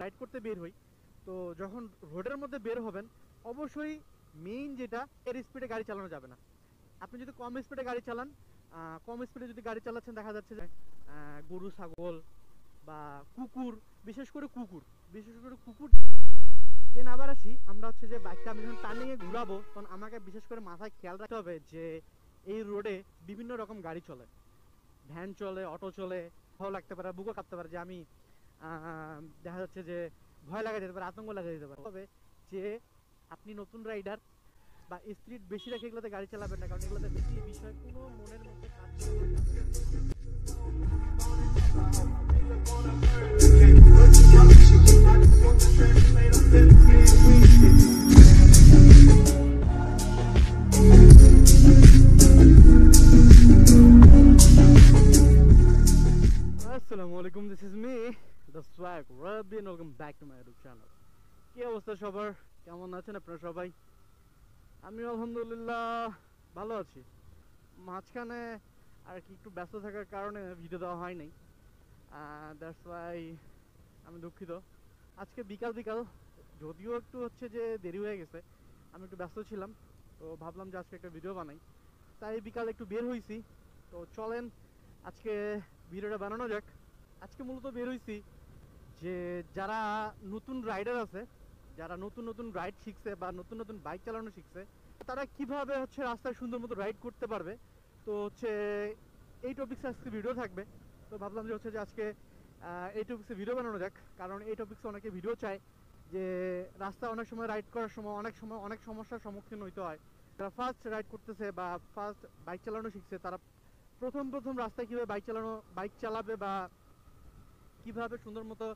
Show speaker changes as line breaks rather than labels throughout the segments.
Ride করতে বের হই, তো যখন রোডের মধ্যে বের হবেন অবশ্যই মেইন যেটা, এর স্পিডে গাড়ি চালানো যাবে না। আপনি যদি কম স্পিডে গাড়ি চালান, কম স্পিডে যদি গাড়ি চালাচ্ছেন দেখা যাচ্ছে যে গরু ছাগল বা কুকুর, বিশেষ করে কুকুর। দেন আবার আসি, আমরা হচ্ছে যে বাইকটা আমি যখন টার্নিংয়ে ঘুরাবো তখন আমাকে বিশেষ করে মাথায় খেয়াল রাখতে হবে যে এই রোডে বিভিন্ন রকম গাড়ি চলে, ভ্যান চলে, অটো চলে। ভালো লাগতে পারে, বুকও কাঁপতে পারে যে আমি দেখা যাচ্ছে যে ভয় লাগা যেতে পারে, আতঙ্ক লাগা যেতে পারে। তবে যে আপনি নতুন রাইডার বা স্পিড বেশি রেখে এগুলোতে গাড়ি চালাবেন না, কারণ এগুলোতে বেশি বিষয় কোনো মনের মধ্যে কাজ করবে না। আসসালামু আলাইকুম, this is me the swag Rabbi and welcome back to my YouTube channel. কি অবস্থা সবার, কেমন আছেন আপনারা সবাই? আমি আলহামদুলিল্লাহ ভালো আছি। মাঝখানে আর কি একটু ব্যস্ত থাকার কারণে ভিডিও দেওয়া হয় নাই, দ্যাটস ওয়াই আমি দুঃখিত। আজকে বিকাল যদিও একটু হচ্ছে যে দেরি হয়ে গেছে, আমি একটু ব্যস্ত ছিলাম, তো ভাবলাম যে আজকে একটা ভিডিও বানাই, তাই বিকালে একটু বের হয়েছি। তো চলেন আজকে ভিডিওটা বানানো যাক। আজকে মূলত বের হয়েছি যে যারা নতুন রাইডার আছে, যারা নতুন রাইড শিখছে বা নতুন বাইক চালানো শিখছে, তারা কিভাবে হচ্ছে রাস্তায় সুন্দর মতো রাইড করতে পারবে। তো হচ্ছে এই টপিক্সে আজকে ভিডিও থাকবে। তো ভাবলাম যে হচ্ছে যে আজকে এই টপিক্সে ভিডিও বানানো যাক, কারণ এই টপিক্সে অনেকে ভিডিও চায় যে রাস্তায় অনেক সময় রাইড করার সময় অনেক সমস্যার সম্মুখীন হইতে হয়। যারা ফার্স্ট রাইড করতেছে বা ফার্স্ট বাইক চালানো শিখছে, তারা প্রথম রাস্তায় কীভাবে বাইক চালাবে বা কিভাবে সুন্দর মতো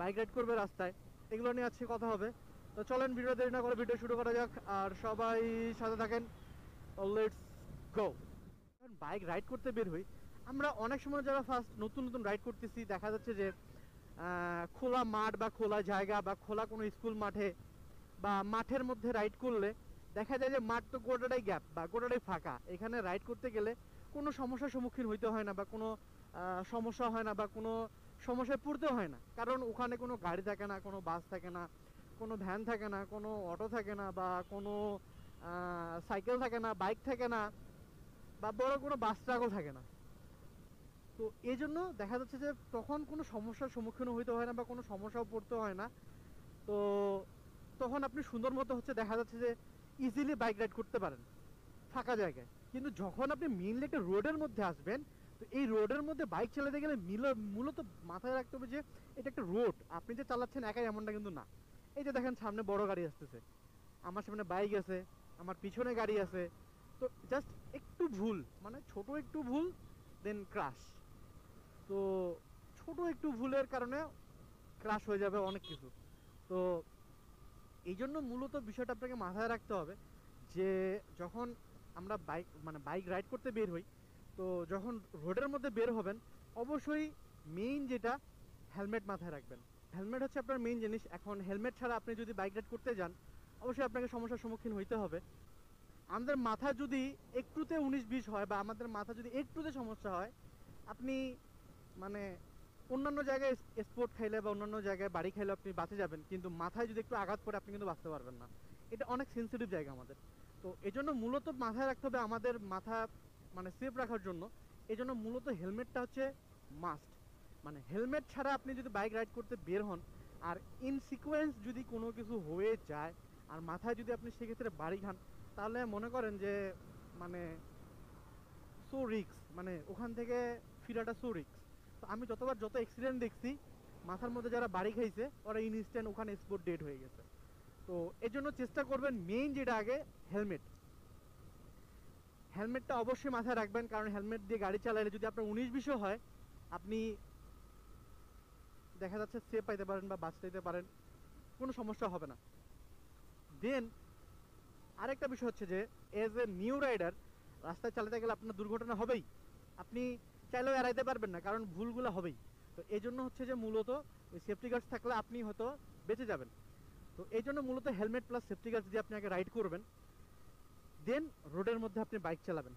বাইক রাইড করবে রাস্তায়, এগুলো নিয়ে আজকে কথা হবে। তো চলেন ভিডিও দেরি না করে ভিডিও শুরু করা যাক, আর সবাই সাথে থাকেন। Let's go. বাইক রাইড করতে বের হই, আমরা অনেক সময় যারা ফার্স্ট নতুন রাইড করতেছি দেখা যাচ্ছে যে খোলা মাঠ বা খোলা জায়গা বা খোলা কোনো স্কুল মাঠে বা মাঠের মধ্যে রাইড করলে দেখা যায় যে মাঠ তো গোটাটাই গ্যাপ বা গোটাটাই ফাঁকা। এখানে রাইড করতে গেলে কোনো সমস্যার সম্মুখীন হইতে হয় না বা কোনো সমস্যা হয় না বা কোনো সমস্যায় পড়তে হয় না, কারণ ওখানে কোনো গাড়ি থাকে না, কোনো বাস থাকে না, কোনো ভ্যান থাকে না, কোনো অটো থাকে না বা কোনো সাইকেল থাকে না, বাইক থাকে না বা বড় কোনো বাস ট্রাকও থাকে না। তো এই জন্য দেখা যাচ্ছে যে তখন কোনো সমস্যার সম্মুখীন হইতে হয় না বা কোনো সমস্যাও পড়তে হয় না। তো তখন আপনি সুন্দর মতো হচ্ছে দেখা যাচ্ছে যে ইজিলি বাইক রাইড করতে পারেন ফাঁকা জায়গায়। কিন্তু যখন আপনি মেইনলি একটা রোডের মধ্যে আসবেন, তো এই রোডের মধ্যে বাইক চালাতে গেলে মূলত মাথায় রাখতে হবে যে এটা একটা রোড, আপনি যে চালাচ্ছেন একাই এমনটা কিন্তু না। এই যে দেখেন সামনে বড় গাড়ি আসতেছে, আমার সামনে বাইক আছে, আমার পিছনে গাড়ি আছে। তো জাস্ট একটু ভুল, মানে ছোট একটু ভুল, দেন ক্রাশ। তো ছোট একটু ভুলের কারণে ক্রাশ হয়ে যাবে অনেক কিছু। তো এই জন্য মূলত বিষয়টা আপনাকে মাথায় রাখতে হবে যে যখন আমরা বাইক রাইড করতে বের হই, তো যখন রোডের মধ্যে বের হবেন অবশ্যই মেইন যেটা, হেলমেট মাথায় রাখবেন। হেলমেট হচ্ছে আপনার মেইন জিনিস। এখন হেলমেট ছাড়া আপনি যদি বাইক রাইড করতে যান অবশ্যই আপনাকে সমস্যার সম্মুখীন হইতে হবে। আমাদের মাথা যদি একটুতে 19-20 হয় বা আমাদের মাথা যদি একটুতে সমস্যা হয়, আপনি মানে অন্যান্য জায়গায় স্পোর্ট খাইলে বা অন্যান্য জায়গায় বাড়ি খাইলে আপনি বাঁচে যাবেন, কিন্তু মাথায় যদি একটু আঘাত পড়ে আপনি কিন্তু বাঁচতে পারবেন না। এটা অনেক সেন্সিটিভ জায়গা আমাদের। তো এই জন্য মূলত মাথায় রাখতে হবে আমাদের মাথা মানে সেফ রাখার জন্য। এই জন্য মূলত হেলমেটটা হচ্ছে মাস্ট। মানে হেলমেট ছাড়া আপনি যদি বাইক রাইড করতে বের হন আর ইন সিকোয়েন্স যদি কোনো কিছু হয়ে যায় আর মাথায় যদি আপনি সেক্ষেত্রে বাড়ি খান, তাহলে মনে করেন যে মানে সো রিক্স, মানে ওখান থেকে ফিরাটা সো রিক্স। তো আমি যত অ্যাক্সিডেন্ট দেখছি, মাথার মধ্যে যারা বাড়ি খাইছে ওরা ইনস্ট্যান্ট ওখানে স্পট ডেড হয়ে গেছে। তো এর জন্য চেষ্টা করবেন মেইন যেটা আগে, হেলমেটটা অবশ্যই মাথায় রাখবেন, কারণ হেলমেট দিয়ে গাড়ি চালালে যদি আপনার 19-20 হয়, আপনি দেখা যাচ্ছে সেফ পাইতে পারেন বা বাঁচতে পারেন, কোনো সমস্যা হবে না। দেন আরেকটা বিষয় হচ্ছে যে এজ এ নিউ রাইডার রাস্তায় চালাতে গেলে আপনার দুর্ঘটনা হবেই, আপনি চাইলেও এড়াইতে পারবেন না, কারণ ভুলগুলো হবেই। তো এই জন্য হচ্ছে যে মূলত সেফটি গার্ডস থাকলে আপনি হয়তো বেঁচে যাবেন। তো এই জন্য মূলত হেলমেট প্লাস সেফটি গার্ডস দিয়ে আপনি আগে রাইড করবেন, দেন রোডের মধ্যে আপনি বাইক চালাবেন।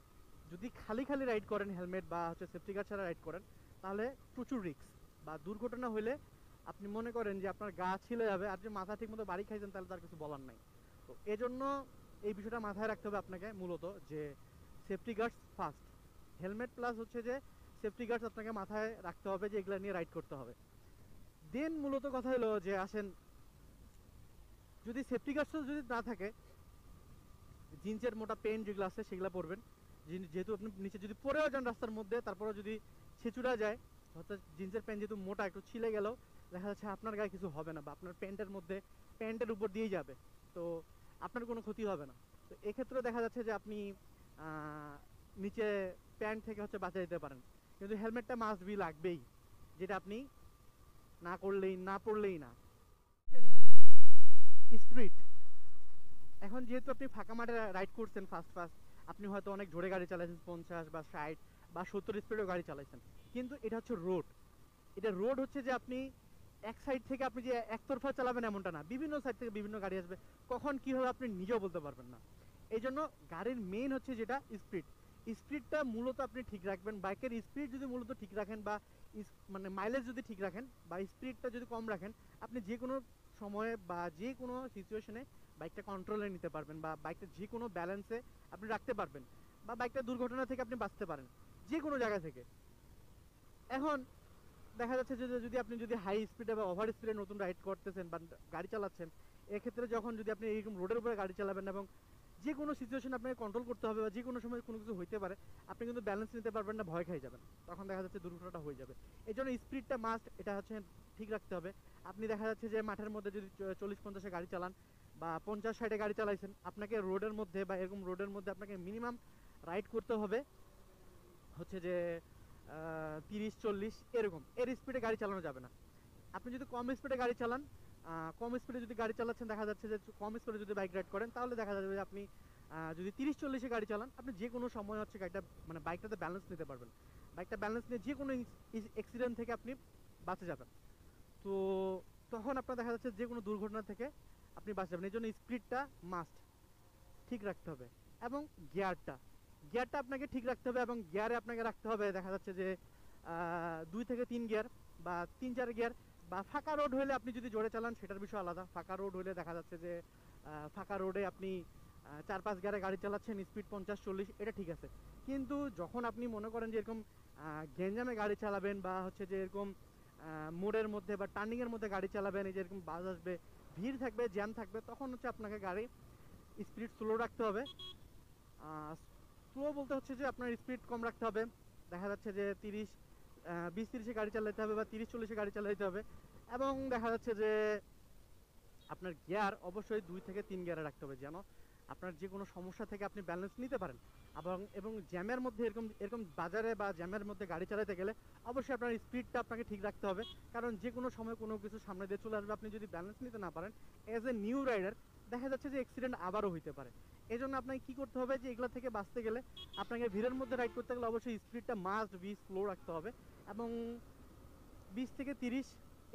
যদি খালি রাইড করেন হেলমেট বা হচ্ছে সেফটি গার্ড ছাড়া রাইড করেন, তাহলে প্রচুর রিস্ক বা দুর্ঘটনা হলে আপনি মনে করেন যে আপনার গা ছিলে যাবে আর যে মাথা ঠিক মতো বাড়ি খাইছেন তাহলে তার কিছু বলার নাই। তো এজন্য এই বিষয়টা মাথায় রাখতে হবে আপনাকে মূলত, যে safety guards first, helmet plus হচ্ছে যে সেফটি গার্ডস আপনাকে মাথায় রাখতে হবে, যে এগুলো নিয়ে রাইড করতে হবে। দেন মূলত কথা হলো যে আসেন, যদি সেফটি গার্ডস যদি না থাকে, জিন্সের মোটা প্যান্ট যেগুলো আছে সেগুলো পরবেন। যেহেতু আপনি নিচে যদি পরেও যান রাস্তার মধ্যে, তারপরে যদি ছেঁচুড়া যায়, অর্থাৎ জিন্সের প্যান্ট যেহেতু মোটা একটু ছিলে গেল, দেখা যাচ্ছে আপনার গায়ে কিছু হবে না, বা আপনার প্যান্টের মধ্যে প্যান্টের উপর দিয়েই যাবে, তো আপনার কোনো ক্ষতি হবে না। তো এক্ষেত্রে দেখা যাচ্ছে যে আপনি নিচে প্যান্ট থেকে হচ্ছে বাঁচা যেতে পারেন। কিন্তু হেলমেটটা মাস্ট বি লাগবেই, যেটা আপনি না করলেই না পড়লেই না। স্পিড, এখন যেহেতু আপনি ফাঁকা মাঠে রাইড করছেন ফার্স্ট ফার্স্ট, আপনি হয়তো অনেক জোরে গাড়ি চালাইছেন, 50 বা 60 বা 70 স্পিডেও গাড়ি চালাইছেন, কিন্তু এটা হচ্ছে রোড। এটা রোড হচ্ছে যে আপনি এক সাইড থেকে আপনি যে একতরফা চালাবেন এমনটা না, বিভিন্ন সাইড থেকে বিভিন্ন গাড়ি আসবে, কখন কি হবে আপনি নিজেও বলতে পারবেন না। এই জন্য গাড়ির মেইন হচ্ছে যেটা স্পিড, স্পিডটা মূলত আপনি ঠিক রাখবেন। বাইকের স্পিড যদি মূলত ঠিক রাখেন, বা মানে মাইলেজ যদি ঠিক রাখেন, বা স্পিডটা যদি কম রাখেন, আপনি যে কোনো সময়ে বা যে কোনো সিচুয়েশনে বাইকটা কন্ট্রোলে নিতে পারবেন, বা বাইকটা যে কোনো ব্যালেন্সে আপনি রাখতে পারবেন, বা বাইকটা দুর্ঘটনা থেকে আপনি বাঁচতে পারেন যে কোনো জায়গা থেকে। এখন দেখা যাচ্ছে যে যদি হাই স্পিডে বা ওভার স্পিডে নতুন রাইড করতেছেন বা গাড়ি চালাচ্ছেন, এক্ষেত্রে যখন যদি আপনি এইরকম রোডের উপরে গাড়ি চালাবেন এবং যে কোনো সিচুয়েশন আপনাকে কন্ট্রোল করতে হবে, বা যে কোনো সময় কোনো কিছু হইতে পারে, আপনি কিন্তু ব্যালেন্স নিতে পারবেন না, ভয় খেয়ে যাবেন, তখন দেখা যাচ্ছে দুর্ঘটনাটা হয়ে যাবে। এই জন্য স্পিডটা মাস্ট, এটা হচ্ছে ঠিক রাখতে হবে। আপনি দেখা যাচ্ছে যে মাঠের মধ্যে যদি 40-50-এ গাড়ি চালান, বা 50-60-এ গাড়ি চালাইছেন, আপনাকে রোডের মধ্যে বা এরকম রোডের মধ্যে আপনাকে মিনিমাম রাইড করতে হবে হচ্ছে যে 30-40 এরকম, এর স্পিডে গাড়ি চালানো যাবে না। আপনি যদি কম স্পিডে গাড়ি চালান, কম স্পিডে যদি গাড়ি চালাচ্ছেন, দেখা যাচ্ছে যে কম স্পিডে যদি বাইক রাইড করেন, তাহলে দেখা যাবে যে আপনি যদি 30-40-এ গাড়ি চালান, আপনি যে কোনো সময় হচ্ছে গাড়িটা মানে বাইকটাতে ব্যালেন্স নিতে পারবেন। বাইকটা ব্যালেন্স নিয়ে যে কোনো অ্যাক্সিডেন্ট থেকে আপনি বাঁচে যাবেন। তো তখন আপনার দেখা যাচ্ছে যে কোনো দুর্ঘটনা থেকে আপনি বাঁচে যাবেন। এই জন্য স্পিডটা মাস্ট ঠিক রাখতে হবে, এবং গিয়ারটা গিয়ারটা আপনাকে ঠিক রাখতে হবে, এবং গিয়ারে আপনাকে রাখতে হবে দেখা যাচ্ছে যে 2 থেকে 3 গিয়ার, বা 3-4 গিয়ার। বা ফাঁকা রোড হলে আপনি যদি জোরে চালান সেটার বিষয় আলাদা। ফাঁকা রোড হলে দেখা যাচ্ছে যে ফাঁকা রোডে আপনি 4-5 গিয়ারে গাড়ি চালাচ্ছেন, স্পিড 50-40, এটা ঠিক আছে। কিন্তু যখন আপনি মনে করেন যে এরকম গ্যাঞ্জামে গাড়ি চালাবেন, বা হচ্ছে যে এরকম মোড়ের মধ্যে বা টার্নিংয়ের মধ্যে গাড়ি চালাবেন, এই যে এরকম বাস আসবে, ভিড় থাকবে, জ্যাম থাকবে, তখন হচ্ছে আপনাকে গাড়ি স্পিড স্লো রাখতে হবে। স্লো বলতে হচ্ছে যে আপনার স্পিড কম রাখতে হবে। দেখা যাচ্ছে যে 20-30-এ গাড়ি চালাতে হবে, বা 30-40-এ গাড়ি চালাতে হবে। এবং দেখা যাচ্ছে যে আপনার গিয়ার অবশ্যই 2 থেকে 3 গিয়ারে রাখতে হবে, যেন আপনার যে কোনো সমস্যা থেকে আপনি ব্যালেন্স নিতে পারেন। এবং জ্যামের মধ্যে এরকম এরকম বাজারে বা জ্যামের মধ্যে গাড়ি চালাতে গেলে অবশ্যই আপনার স্পিডটা আপনাকে ঠিক রাখতে হবে, কারণ যে কোনো সময় কোনো কিছু সামনে দিয়ে চলে আসবে, আপনি যদি ব্যালেন্স নিতে না পারেন অ্যাজ এ নিউ রাইডার, দেখা যাচ্ছে যে অ্যাক্সিডেন্ট আবারও হইতে পারে। এই জন্য আপনাকে কী করতে হবে, যে এগুলো থেকে বাঁচতে গেলে আপনাকে ভিড়ের মধ্যে রাইড করতে গেলে অবশ্যই স্পিডটা মাস্ট বি স্লো রাখতে হবে, এবং 20 থেকে 30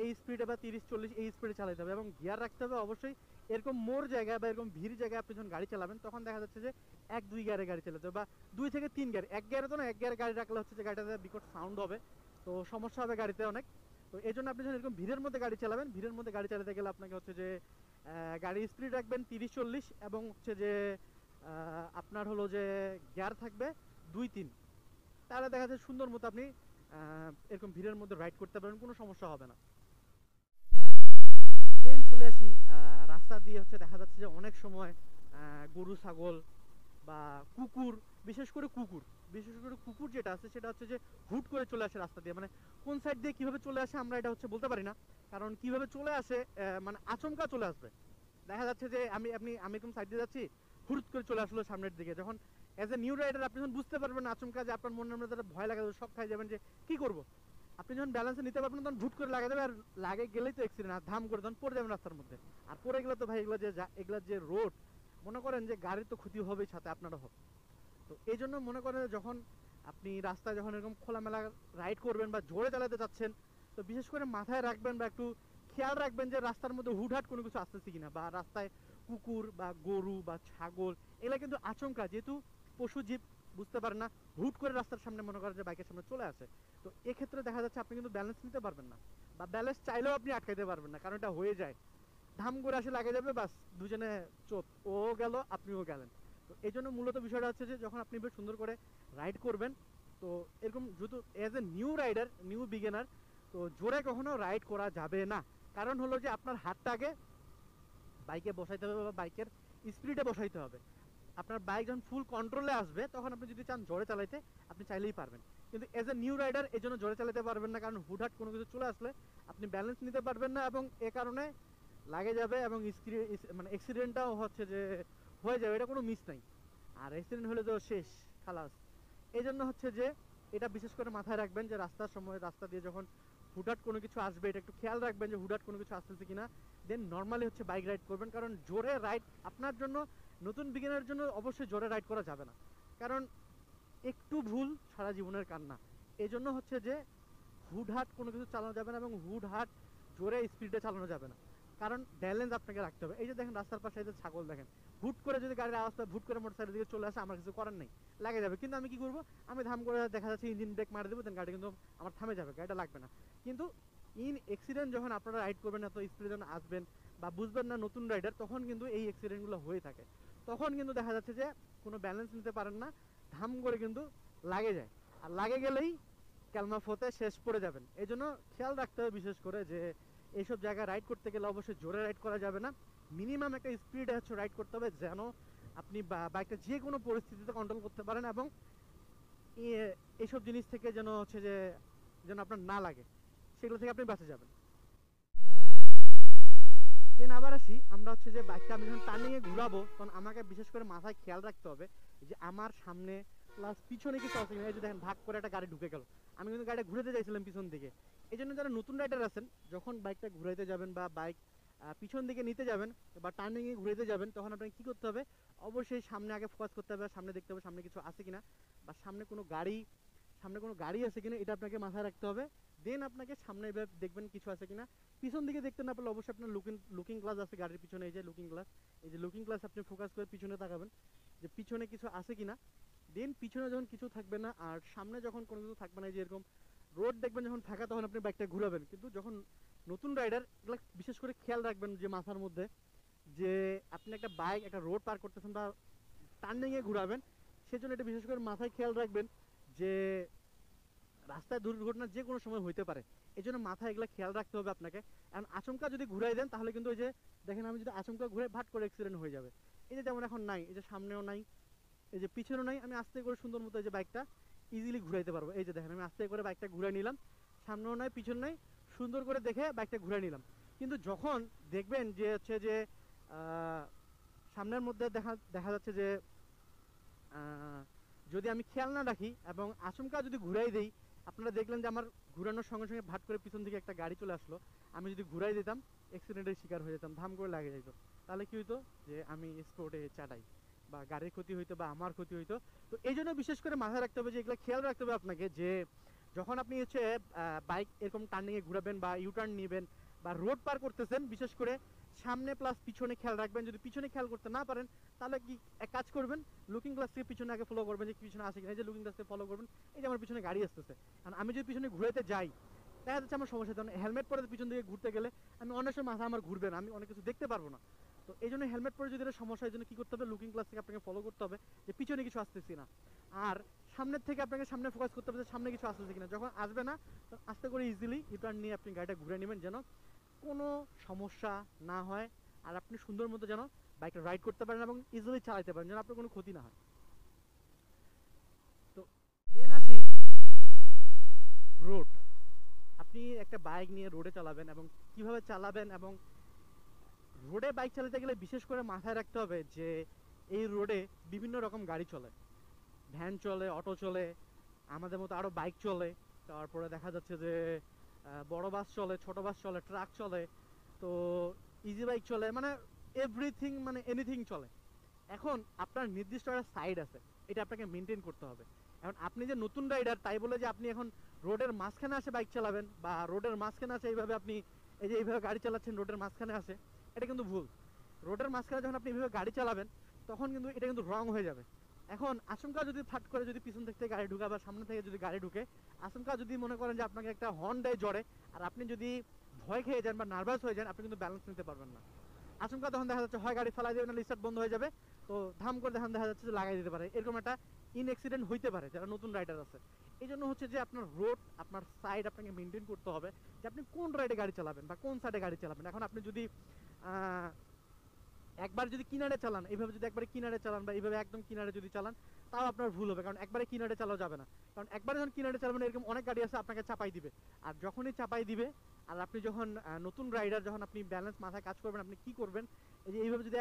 এই স্পিডে, বা 30-40 এই স্পিডে চালাতে হবে। এবং গিয়ার রাখতে হবে অবশ্যই এরকম মোড় জায়গায় বা এরকম ভিড় জায়গায় আপনি যখন গাড়ি চালাবেন, তখন দেখা যাচ্ছে যে 1-2 গিয়ারে গাড়ি চালাতে হবে, বা 2 থেকে 3 গিয়ার। এক গিয়ারে তো না, এক গিয়ারে গাড়ি রাখলে হচ্ছে যে গাড়িটাতে বিকট সাউন্ড হবে, তো সমস্যা হবে গাড়িতে অনেক। তো এই জন্য আপনি যখন এরকম ভিড়ের মধ্যে গাড়ি চালাবেন, ভিড়ের মধ্যে গাড়ি চালাতে গেলে আপনাকে হচ্ছে যে গাড়ির স্পিড রাখবেন 30-40, এবং হচ্ছে যে আপনার হলো যে গিয়ার থাকবে 2-3, তাহলে দেখা যাচ্ছে সুন্দর মতো আপনি এরকম ভিড়ের মধ্যে রাইড করতে পারবেন, কোনো সমস্যা হবে না। দেন চলে আসি, রাস্তা দিয়ে হচ্ছে দেখা যাচ্ছে যে অনেক সময় গরু ছাগল বা কুকুর, বিশেষ করে কুকুর, যেটা আছে সেটা হচ্ছে যে হুট করে চলে আসে রাস্তা দিয়ে, মানে কোন সাইড দিয়ে কিভাবে চলে আসে আমরা এটা হচ্ছে বলতে পারি না, কারণ কিভাবে চলে আসে মানে আচমকা চলে আসবে। দেখা যাচ্ছে যে আমি কোন সাইড দিয়ে যাচ্ছি, হুট করে চলে আসলো সামনের দিকে, যখন এজ এ নিউ রাইডার আপনি যখন বুঝতে পারবেন না আচমকা, যে আপনার মনের মধ্যে একটা ভয় লাগা যাবে, সব খাই যাবেন যে কি করব। আপনি যখন ব্যালেন্সে নিতে পারবেন তখন ভুট করে লাগা যাবে, আর লাগে গেলেই তো অ্যাক্সিডেন্ট, আর ধাম করে তখন পড়ে যাবেন রাস্তার মধ্যে। আর পড়ে গেলে তো ভাই এগুলো যে রোড, মনে করেন যে গাড়ির তো ক্ষতি হবেই, সাথে আপনারও হবে। তো এই জন্য মনে করেন যখন আপনি রাস্তায় যখন এরকম খোলামেলা রাইড করবেন বা জোরে চালাতে যাচ্ছেন, তো বিশেষ করে মাথায় রাখবেন বা একটু খেয়াল রাখবেন যে রাস্তার মধ্যে হুটহাট কোনো কিছু আসতেছে কিনা, বা রাস্তায় কুকুর বা গরু বা ছাগল, এগুলো কিন্তু আচমকা, যেহেতু পশু জীব, বুঝতে পারে না, হুট করে রাস্তার সামনে মনে করেন যে বাইকের সামনে চলে আসে, তো এক্ষেত্রে দেখা যাচ্ছে আপনি কিন্তু ব্যালেন্স নিতে পারবেন না। বা ব্যালেন্স চাইলেও আপনি আটকাইতে পারবেন না, কারণ এটা হয়ে যায়, ধাম করে আসে লাগে যাবে, বাস দুজনে চোট, ও গেল আপনিও গেলেন। তো এই জন্য মূলত বিষয়টা হচ্ছে যে যখন আপনি বেশ সুন্দর করে রাইড করবেন, তো এরকম যেহেতু as a new rider, new beginner, তো জোরে কখনো রাইড করা যাবে না। কারণ হলো যে আপনার হাতটা আগে বাইকে বসাইতে হবে বা বাইকের স্পিডে বসাইতে হবে। আপনার বাইক যখন ফুল কন্ট্রোলে আসবে তখন আপনি যদি চান জোরে চালাইতে আপনি চাইলেই পারবেন, কিন্তু এজ এ নিউ রাইডার এই জন্য জোরে চালাতে পারবেন না, কারণ হুটহাট কোনো কিছু চলে আসলে আপনি ব্যালেন্স নিতে পারবেন না এবং এ কারণে লাগে যাবে এবং মানে অ্যাক্সিডেন্টটাও হচ্ছে যে হয়ে যাবে, এটা কোনো মিস নাই। আর অ্যাক্সিডেন্ট হলে তো শেষ, খালাস। এই জন্য হচ্ছে যে এটা বিশেষ করে মাথায় রাখবেন যে রাস্তার সময়, রাস্তা দিয়ে যখন হুটহাট কোনো কিছু আসবে এটা একটু খেয়াল রাখবেন যে হুটহাট কোনো কিছু আসতেছে কিনা, দেন নর্মালি হচ্ছে বাইক রাইড করবেন। কারণ জোরে রাইড আপনার জন্য, নতুন বিগিনারের জন্য অবশ্যই জোরে রাইড করা যাবে না, কারণ একটু ভুল সারা জীবনের কান্না। এই জন্য হচ্ছে যে হুটহাট কোনো কিছু চালানো যাবে না এবং হুটহাট জোরে স্পিডে চালানো যাবে না, কারণ ব্যালেন্স আপনাকে রাখতে হবে। এই যে দেখেন রাস্তার পাশে এই যে ছাগল দেখেন, হুট করে যদি গাড়ির আওয়াজটা ভুট করে মোটরসাইকেল দিকে চলে আসে, আমার কিছু করার নেই, লাগে যাবে। কিন্তু আমি কি করবো, আমি ধাম করে দেখা যাচ্ছে ইঞ্জিন ব্রেক মারি দেবো, দেন গাড়ি কিন্তু আমার থামে যাবে, গাড়িটা লাগবে না। কিন্তু ইন অ্যাক্সিডেন্ট যখন আপনারা রাইড করবেন, এত স্পিডে যখন আসবেন বা বুঝবেন না নতুন রাইডার, তখন কিন্তু এই অ্যাক্সিডেন্টগুলো হয়ে থাকে। তখন কিন্তু দেখা যাচ্ছে যে কোনো ব্যালেন্স নিতে পারেন না, ধাম করে কিন্তু লাগে যায়, আর লাগে গেলেই ক্যালমা ফোতে শেষ পড়ে যাবেন। এই জন্য খেয়াল রাখতে হবে বিশেষ করে যে এইসব জায়গায় রাইড করতে গেলে অবশ্যই জোরে রাইড করা যাবে না, মিনিমাম একটা স্পিডে হচ্ছে রাইড করতে হবে, যেন আপনি বাইকটা যে কোনো পরিস্থিতিতে কন্ট্রোল করতে পারেন এবং এইসব জিনিস থেকে যেন হচ্ছে যে যেন আপনার না লাগে, সেগুলো থেকে আপনি বাঁচে যাবেন। দেন আবার আসি, আমরা হচ্ছে যে বাইকটা আমি যখন টার্নিংয়ে ঘুরাবো তখন আমাকে বিশেষ করে মাথায় খেয়াল রাখতে হবে যে আমার সামনে প্লাস পিছনে কিছু আছে কিনা। এই যে দেখেন ভাগ করে একটা গাড়ি ঢুকে গেল, আমি কিন্তু গাড়িটা ঘুরাতে চাইছিলাম পিছন দিকে। এই জন্য যারা নতুন রাইডার আছেন, যখন বাইকটা ঘুরাইতে যাবেন বা বাইক পিছন দিকে নিতে যাবেন বা টার্নিংয়ে ঘুরাইতে যাবেন, তখন আপনাকে কী করতে হবে, অবশ্যই সামনে আগে ফোকাস করতে হবে, সামনে দেখতে হবে সামনে কিছু আছে কিনা বা সামনে কোনো গাড়ি আছে কিনা, এটা আপনাকে মাথায় রাখতে হবে। দেন আপনাকে সামনে দেখবেন কিছু আছে কিনা। পিছন দিকে দেখতে না পারলে অবশ্যই আপনার লুকিং গ্লাস আছে গাড়ির পিছনে, এই যে লুকিং গ্লাস, এই যে লুকিং গ্লাস আপনি ফোকাস করে পিছনে তাকাবেন যে পিছনে কিছু আছে কিনা। দেন পিছনে যখন কিছু থাকবে না আর সামনে যখন কোনো কিছু থাকবে না, এই যে এরকম রোড দেখবেন যখন ফাঁকা, তখন আপনি বাইকটা ঘুরাবেন। কিন্তু যখন নতুন রাইডার, এগুলো বিশেষ করে খেয়াল রাখবেন যে মাথার মধ্যে যে আপনি একটা বাইক একটা রোড পার করতেছেন বা টার্নিংয়ে ঘুরাবেন, সেজন্য এটা বিশেষ করে মাথায় খেয়াল রাখবেন যে রাস্তায় দুর্ঘটনা যে কোনো সময় হইতে পারে। এই জন্য মাথায় এগুলো খেয়াল রাখতে হবে আপনাকে। কারণ আচমকা যদি ঘুরাই দেন তাহলে কিন্তু ওই যে দেখেন আমি যদি আচমকা ঘুরে ভাট করে অ্যাক্সিডেন্ট হয়ে যাবে। এই যে যেমন এখন নাই, এই যে সামনেও নাই, এই যে পিছনেও নাই, আমি আস্তে করে সুন্দর মতো এই যে বাইকটা ইজিলি ঘুরাইতে পারবো। এই যে দেখেন আমি আস্তে করে বাইকটা ঘুরে নিলাম, সামনেও নাই পিছন নাই, সুন্দর করে দেখে বাইকটা ঘুরে নিলাম। কিন্তু যখন দেখবেন যে হচ্ছে যে সামনের মধ্যে দেখা যাচ্ছে যে যদি আমি খেয়াল না রাখি এবং আচমকা যদি ঘুরাই দেই, আপনারা দেখলেন যে আমার ঘুরানোর সঙ্গে সঙ্গে ভাট করে পিছন দিকে একটা গাড়ি চলে আসলো, আমি যদি ঘুরাই দিতাম অ্যাক্সিডেন্টের শিকার হয়ে যেতাম, ধাম করে লাগে যেত। তাহলে কি হইতো যে আমি স্পোর্টে চাটাই বা গাড়ির ক্ষতি হইতো বা আমার ক্ষতি হইতো। তো এই জন্য বিশেষ করে মাথায় রাখতে হবে যে এগুলো খেয়াল রাখতে হবে আপনাকে, যে যখন আপনি হচ্ছে বাইক এরকম টার্নিংয়ে ঘুরাবেন বা ইউটার্ন নেবেন বা রোড পার করতেছেন, বিশেষ করে সামনে প্লাস পিছনে খেয়াল রাখবেন। যদি পিছনে খেয়াল করতে না পারেন তাহলে কি এক কাজ করবেন, লুকিং গ্লাস থেকে পিছনে আগে ফলো করবেন যে পিছনে আসে কিনা। এই যে লুকিং গ্লাস থেকে ফলো করবেন, এই যে আমার পিছনে গাড়ি আসতেছে, কারণ আমি যদি পিছনে ঘুরাতে যাই দেখা যাচ্ছে আমার সমস্যা। কারণ হেলমেট পরে পিছন দিকে ঘুরতে গেলে আমি অনেক সময় মাথা আমার ঘুরবে না, আমি অনেক কিছু দেখতে পারবো না। তো এই জন্য হেলমেট পরে যদি সমস্যা, এই জন্য কী করতে হবে, লুকিং গ্লাস থেকে আপনাকে ফলো করতে হবে যে পিছনে কিছু আসতেছি না। আর সামনের থেকে আপনাকে সামনে ফোকাস করতে হবে যে সামনে কিছু আসতেছে কিনা। যখন আসবে না তখন আস্তে করে ইজিলি ইউটার্ন নিয়ে আপনি গাড়িটা ঘুরে নেবেন, যেন কোনো সমস্যা না হয় আর আপনি সুন্দর মতো যেন বাইকটা রাইড করতে পারেন এবং ইজিলি চালাতে পারেন, যেন আপনার কোনো ক্ষতি না হয়। তো দেন আসি রোড। আপনি একটা বাইক নিয়ে রোডে চালাবেন এবং কিভাবে চালাবেন, এবং রোডে বাইক চালাতে গেলে বিশেষ করে মাথায় রাখতে হবে যে এই রোডে বিভিন্ন রকম গাড়ি চলে, ভ্যান চলে, অটো চলে, আমাদের মতো আরও বাইক চলে, তারপরে দেখা যাচ্ছে যে বড় বাস চলে, ছোট বাস চলে, ট্রাক চলে, তো ইজি বাইক চলে, মানে এভরিথিং, মানে এনিথিং চলে। এখন আপনার নির্দিষ্ট একটা সাইড আছে, এটা আপনাকে মেনটেন করতে হবে। এখন আপনি যে নতুন রাইডার তাই বলে যে আপনি এখন রোডের মাঝখানে আসে বাইক চালাবেন বা রোডের মাঝখানে আসে এইভাবে আপনি এই যে এইভাবে গাড়ি চালাচ্ছেন রোডের মাঝখানে আসে, এটা কিন্তু ভুল। রোডের মাঝখানে যখন আপনি এইভাবে গাড়ি চালাবেন তখন কিন্তু এটা কিন্তু রং হয়ে যাবে। এখন আচমকা যদি ফাট করে যদি পিছন থেকে গাড়ি ঢুকে বা সামনে থেকে যদি গাড়ি ঢুকে, আচমকা যদি মনে করেন যে আপনাকে একটা হর্ন দেয় জোরে, আর আপনি যদি ভয় খেয়ে যান বা নার্ভাস হয়ে যান, আপনি কিন্তু ব্যালেন্স নিতে পারবেন না। আচমকা তখন দেখা যাচ্ছে হয় গাড়ি ফেলাই দেবে, না স্টার্ট বন্ধ হয়ে যাবে, তো ধাম করে তখন দেখা যাচ্ছে যে লাগাই দিতে পারে। এরকম একটা ইন অ্যাক্সিডেন্ট হইতে পারে যারা নতুন রাইডার আছে। এই জন্য হচ্ছে যে আপনার রোড, আপনার সাইড আপনাকে মেনটেন করতে হবে যে আপনি কোন রাইডে গাড়ি চালাবেন বা কোন সাইডে গাড়ি চালাবেন। এখন আপনি যদি একবার যদি কিনারে চালান, এইভাবে যদি একবারে কিনারে চালান বা এইভাবে একদম কিনারে যদি চালান, তাও আপনার ভুল হবে, কারণ একবারে কিনারে চালাও যাবে না। কারণ একবারে যখন কিনারে চালাবেন, এরকম অনেক গাড়ি আছে আপনাকে চাপাই দিবে। আর যখনই চাপাই দিবে, আর আপনি যখন নতুন রাইডার, যখন আপনি ব্যালেন্স মাথায় কাজ করবেন, আপনি কি করবেন, এই যে এইভাবে যদি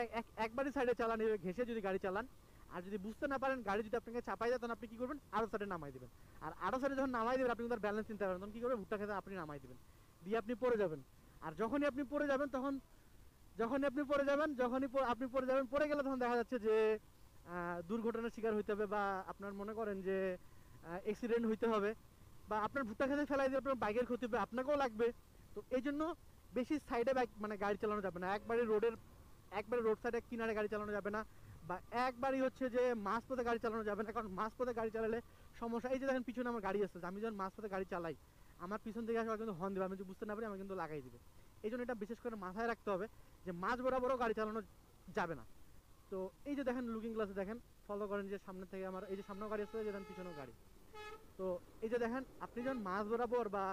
একবারই সাইডে চালান, এইভাবে ঘেসে যদি গাড়ি চালান, আর যদি বুঝতে না পারেন গাড়ি যদি আপনাকে চাপাই দেয়, তখন আপনি কি করবেন, আরো সাইডে নামাই দিবেন। আর আরো সাইডে যখন নামাই দেবেন, আপনি কিন্তু ব্যালেন্স নিতে পারবেন, তখন কি করবেন, ভুট্টা খেতে আপনি নামাই দিবেন, দিয়ে আপনি পড়ে যাবেন। আর যখনই আপনি পড়ে যাবেন, আপনি পড়ে যাবেন, পড়ে গেলে তখন দেখা যাচ্ছে যে দুর্ঘটনার শিকার হইতে হবে, বা আপনার মনে করেন যে অ্যাক্সিডেন্ট হইতে হবে, বা আপনার ভুট্টা খেতে ফেলাই দিয়ে আপনার বাইকের ক্ষতি হবে, আপনাকেও লাগবে। তো এই জন্য বেশি সাইডে বাইক মানে গাড়ি চালানো যাবে না, একবারে রোড সাইডে কিনারে গাড়ি চালানো যাবে না, বা একবারই হচ্ছে যে মাঝপথে গাড়ি চালানো যাবে না। কারণ মাঝপথে গাড়ি চালালে সমস্যা। এই যে দেখেন পিছনে আমার গাড়ি আছে, আমি যখন মাঝপথে গাড়ি চালাই, আমার পিছন থেকে আসলে কিন্তু হর্ন দেবে, আমি যদি বুঝতে না পারি আমি কিন্তু লাগাই দিবে। এই জন্য এটা বিশেষ করে মাথায় রাখতে হবে যে মাঝ বরাবরও গাড়ি চালানো যাবে না। তো এই যে দেখেন লুকিং গ্লাসে দেখেন, ফলো করেন যে সামনে থেকে আমার এই যে সামনেও গাড়ি আসছে, যে পিছনেও গাড়ি। তো এই যে দেখেন, আপনি যখন মাঝ বরাবর বা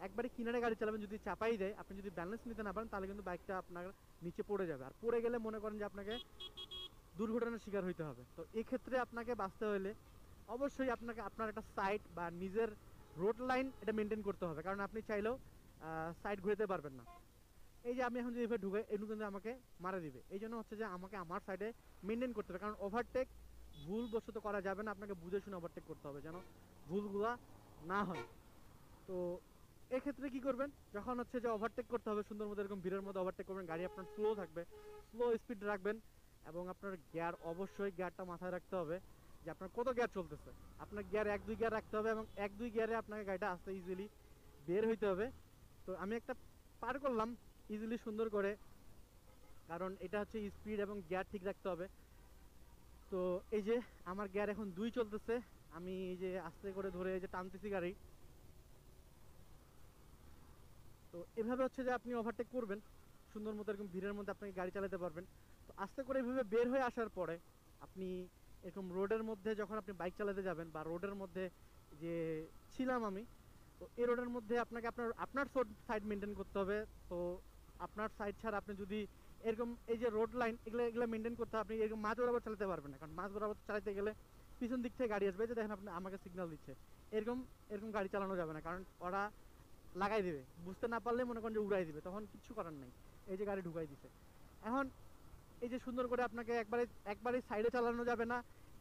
একবারে কিনারে গাড়ি চালাবেন, যদি চাপাই দেয়, আপনি যদি ব্যালেন্স নিতে না পারেন, তাহলে কিন্তু বাইকটা আপনার নিচে পড়ে যাবে। আর পড়ে গেলে মনে করেন যে আপনাকে দুর্ঘটনার শিকার হইতে হবে। তো এই ক্ষেত্রে আপনাকে বাঁচতে হলে অবশ্যই আপনাকে আপনার একটা সাইড বা নিজের রোড লাইন এটা মেনটেন করতে হবে, কারণ আপনি চাইলেও সাইড ঘুরতে পারবেন না। এই যে আমি এখন যদি এভাবে ঢুকে, এটুকু কিন্তু আমাকে মারা দিবে। এই জন্য হচ্ছে যে আমাকে আমার সাইডে মেনটেন করতে হবে, কারণ ওভারটেক ভুলবশত করা যাবে না, আপনাকে বুঝে শুনে ওভারটেক করতে হবে যেন ভুলগুলা না হয়। তো এক্ষেত্রে কি করবেন, যখন হচ্ছে যে ওভারটেক করতে হবে, সুন্দর মতো এরকম ভিড়ের মধ্যে ওভারটেক করবেন, গাড়ি আপনার স্লো থাকবে, স্লো স্পিড রাখবেন, এবং আপনার গিয়ার, অবশ্যই গিয়ারটা মাথায় রাখতে হবে যে আপনার কত গিয়ার চলতেছে। আপনার গিয়ার 1-2 গিয়ার রাখতে হবে, এবং 1-2 গিয়ারে আপনাকে গাড়িটা আস্তে ইজিলি বের হইতে হবে। তো আমি একটা পার করলাম ইজিলি সুন্দর করে, কারণ এটা হচ্ছে স্পিড এবং গিয়ার ঠিক রাখতে হবে। তো এই যে আমার গিয়ার এখন 2 চলতেছে, আমি এই যে আস্তে করে ধরে এই যে টানতেছি গাড়ি। তো এভাবে হচ্ছে যে আপনি ওভারটেক করবেন, সুন্দর মতো এরকম ভিড়ের মধ্যে আপনাকে গাড়ি চালাতে পারবেন। তো আস্তে করে এভাবে বের হয়ে আসার পরে আপনি এরকম রোডের মধ্যে যখন আপনি বাইক চালাতে যাবেন, বা রোডের মধ্যে যে ছিলাম আমি, তো এই রোডের মধ্যে আপনাকে আপনার সাইড মেনটেন করতে হবে। তো আপনার সাইড ছাড়া আপনি যদি এরকম এই যে রোড লাইন, এগুলো মেনটেন করতে হবে, আপনি এরকম মাঝ বরাবর চালাতে পারবেন না, কারণ মাঝ বরাবর চালাতে গেলে পিছন দিক থেকে গাড়ি আসবে, যে দেখেন আপনি আমাকে সিগন্যাল দিচ্ছে, এরকম এরকম গাড়ি চালানো যাবে না, কারণ ওরা লাগাই দিবে, বুঝতে না পারলে মনে করেন যে উড়াই দিবে, তখন কিচ্ছু করার নাই। এই যে গাড়ি ঢুকাই দিছে। এখন এই যে সুন্দর করে আপনাকে একবারে সাইডে চালানো যাবে না,